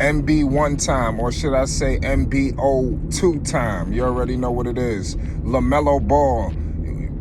MB1 time, or should I say MB.02 time. You already know what it is. Lamelo Ball.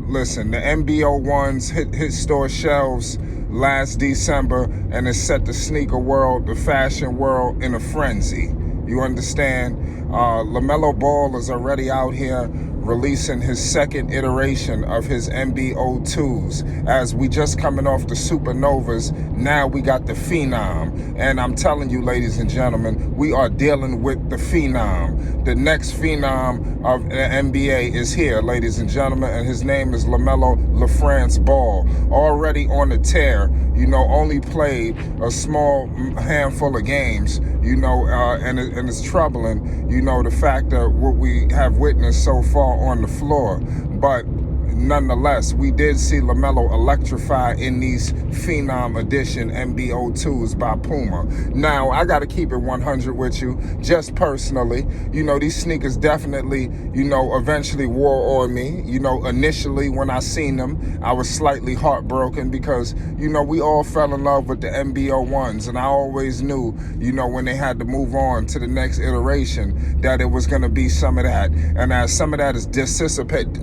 Listen, the MB.01s hit store shelves last December and it set the sneaker world, the fashion world in a frenzy. You understand? Lamelo Ball is already out here releasing his second iteration of his MB.02s. As we just coming off the Supernovas, now we got the Phenom. And I'm telling you, ladies and gentlemen, we are dealing with the Phenom. The next Phenom of the NBA is here, ladies and gentlemen, and his name is Lamelo LaFrance Ball. Already on the tear, only played a small handful of games, and it's troubling, the fact that what we have witnessed so far on the floor. But nonetheless, we did see Lamelo electrify in these Phenom edition MB.02s by Puma. Now, I got to keep it 100 with you, just personally. These sneakers definitely, eventually wore on me. Initially when I seen them, I was slightly heartbroken because, we all fell in love with the MB.01s. And I always knew, when they had to move on to the next iteration, that it was going to be some of that. And as some of that is dissipating,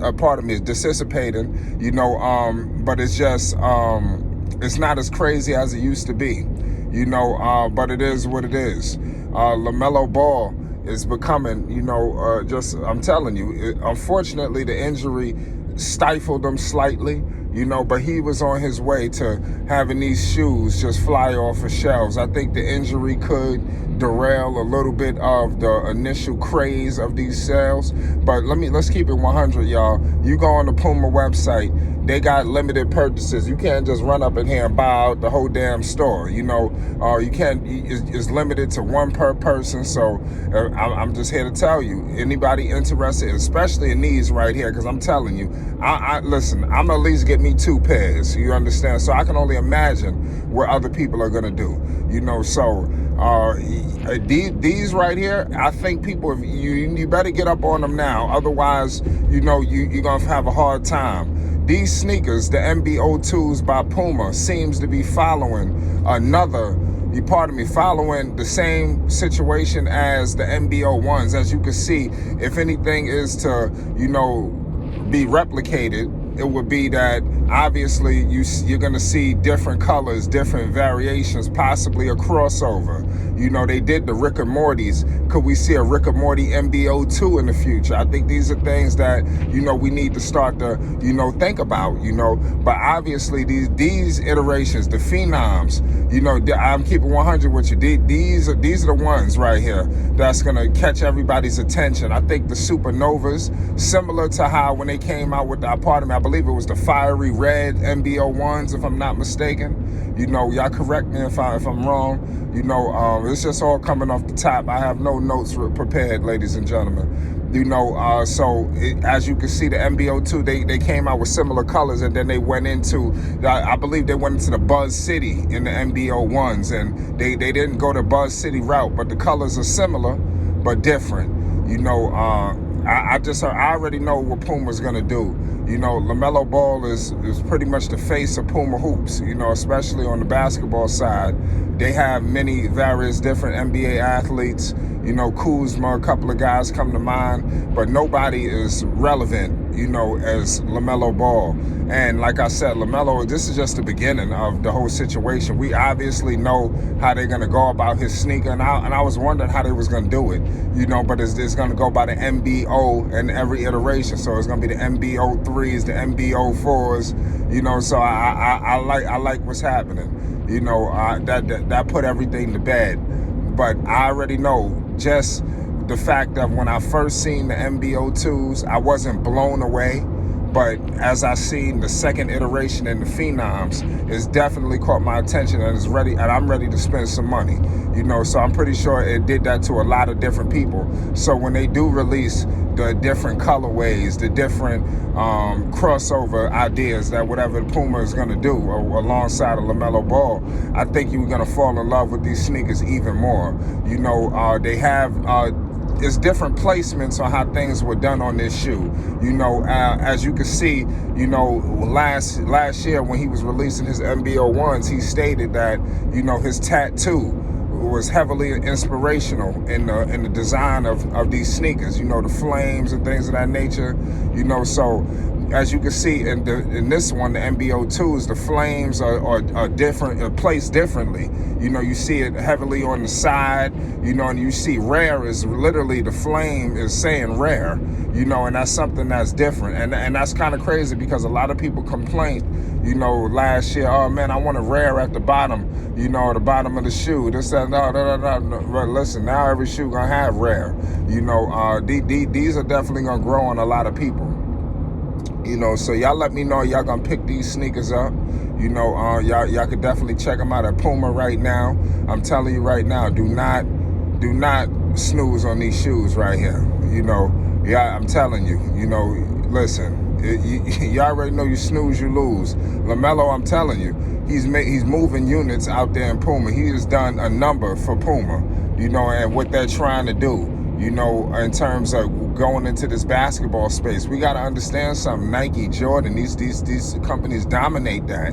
but it's just, it's not as crazy as it used to be, but it is what it is. Lamelo Ball is becoming, I'm telling you, unfortunately the injury stifled him slightly, but he was on his way to having these shoes just fly off the shelves. I think the injury could derail a little bit of the initial craze of these sales. But let's keep it 100, y'all. You go on the Puma website, they got limited purchases. You can't just run up in here and buy out the whole damn store. You can't. It's limited to one per person. So I'm just here to tell you, anybody interested, especially in these right here, because I'm telling you, listen, I'm at least get me 2 pairs. You understand? So I can only imagine what other people are gonna do. So. These right here, I think people, you better get up on them now. Otherwise, you're gonna have a hard time. These sneakers, the MB.02s by Puma, seems to be following following the same situation as the MB.01s. As you can see, if anything is to, be replicated, it would be that obviously you're going to see different colors, different variations, possibly a crossover. They did the Rick and Morty's. Could we see a Rick and Morty MB.02 in the future? I think these are things that, we need to start to, think about, But obviously these iterations, the Phenoms, I'm keeping 100 with you. These are the ones right here that's going to catch everybody's attention. I think the Supernovas, similar to how when they came out with the apartment, I believe it was the fiery red MB.01s, if I'm not mistaken. Y'all correct me if I'm wrong. It's just all coming off the top. I have no notes prepared, ladies and gentlemen. As you can see, the MB.02, they came out with similar colors, and then they went into, I believe they went into the Buzz City in the MB.01s, and they didn't go the Buzz City route, but the colors are similar, but different. I already know what Puma's gonna do. Lamelo Ball is pretty much the face of Puma hoops, especially on the basketball side. They have many various different NBA athletes, Kuzma, a couple of guys come to mind, but nobody is relevant, as Lamelo Ball. And like I said, Lamelo, this is just the beginning of the whole situation. We obviously know how they're going to go about his sneaker, and I was wondering how they was going to do it, but it's going to go by the MB.0 in every iteration. So it's going to be the MB.03s, the MB.04s, so I like what's happening. That put everything to bed. But I already know just the fact that when I first seen the MB.02s, I wasn't blown away. But as I seen the second iteration in the Phenoms, it's definitely caught my attention, and I'm ready to spend some money. So I'm pretty sure it did that to a lot of different people. So when they do release the different colorways, the different crossover ideas, that whatever Puma is going to do alongside of Lamelo Ball, I think you're going to fall in love with these sneakers even more. They have it's different placements on how things were done on this shoe. As you can see, last year when he was releasing his MB.01s, he stated that, his tattoo was heavily inspirational in the design of these sneakers. You know, the flames and things of that nature. You know, so as you can see in this one, the MB.02s, the flames are different, placed differently. You know, you see it heavily on the side, you know, and you see rare is literally the flame is saying rare, you know, and that's something that's different. And that's kind of crazy because a lot of people complained, you know, last year, oh man, I want a rare at the bottom, you know, the bottom of the shoe. This, that, no. But listen, now every shoe gonna have rare. You know, these are definitely gonna grow on a lot of people. You know, so y'all let me know y'all gonna pick these sneakers up. You know, y'all could definitely check them out at Puma right now. I'm telling you right now, do not snooze on these shoes right here. You know, yeah, I'm telling you. You know, listen. You already know you snooze, you lose. Lamelo, I'm telling you, he's moving units out there in Puma. He has done a number for Puma, you know, and what they're trying to do, you know, in terms of going into this basketball space. We got to understand something. Nike, Jordan, these companies dominate that.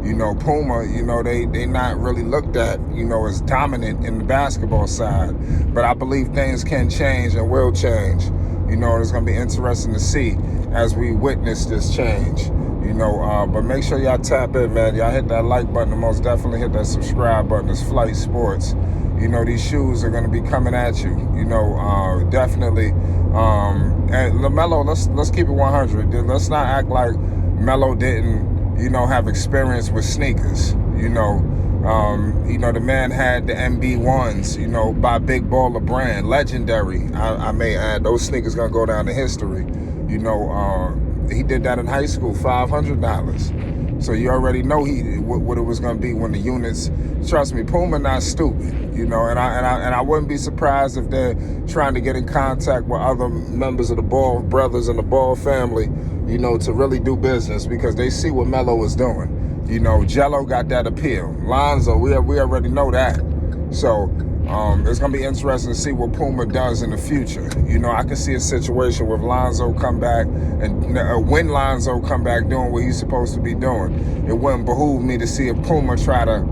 You know, Puma, you know, they not really looked at, you know, as dominant in the basketball side. But I believe things can change and will change. You know, it's going to be interesting to see as we witness this change. You know, but make sure y'all tap in, man. Y'all hit that like button and most definitely hit that subscribe button. It's Flight Sports. You know, these shoes are going to be coming at you. You know, definitely. And Lamelo, let's keep it 100. Let's not act like Melo didn't, you know, have experience with sneakers. You know, the man had the MB.01s, you know, by Big Baller brand, legendary. I may add, those sneakers gonna go down to history. You know, he did that in high school, $500. So you already know what it was gonna be when the units. Trust me, Puma not stupid. You know, and I wouldn't be surprised if they're trying to get in contact with other members of the Ball brothers and the Ball family, you know, to really do business because they see what Melo is doing. You know, Jello got that appeal. Lonzo, we already know that. So it's going to be interesting to see what Puma does in the future. You know, I can see a situation where Lonzo come back and when Lonzo come back doing what he's supposed to be doing, it wouldn't behoove me to see if Puma try to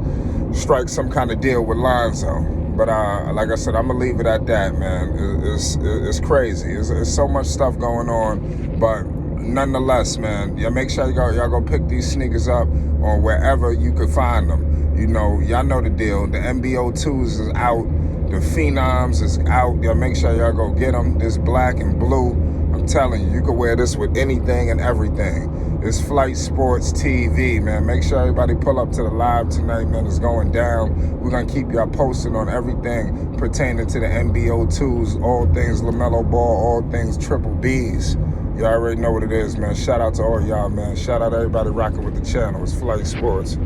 strike some kind of deal with Lonzo. But like I said, I'm going to leave it at that, man. It's crazy. It's so much stuff going on, but nonetheless, man, make sure y'all go pick these sneakers up on wherever you could find them. You know, y'all know the deal. The MB.02s is out. The Phenoms is out. Y'all make sure y'all go get them. This black and blue. I'm telling you, you can wear this with anything and everything. It's Flight Sports TV, man. Make sure everybody pull up to the live tonight, man. It's going down. We're going to keep y'all posted on everything pertaining to the MB.02s, all things LaMelo Ball, all things Triple Bs. Y'all already know what it is, man. Shout out to all y'all, man. Shout out to everybody rocking with the channel. It's Flight Sports.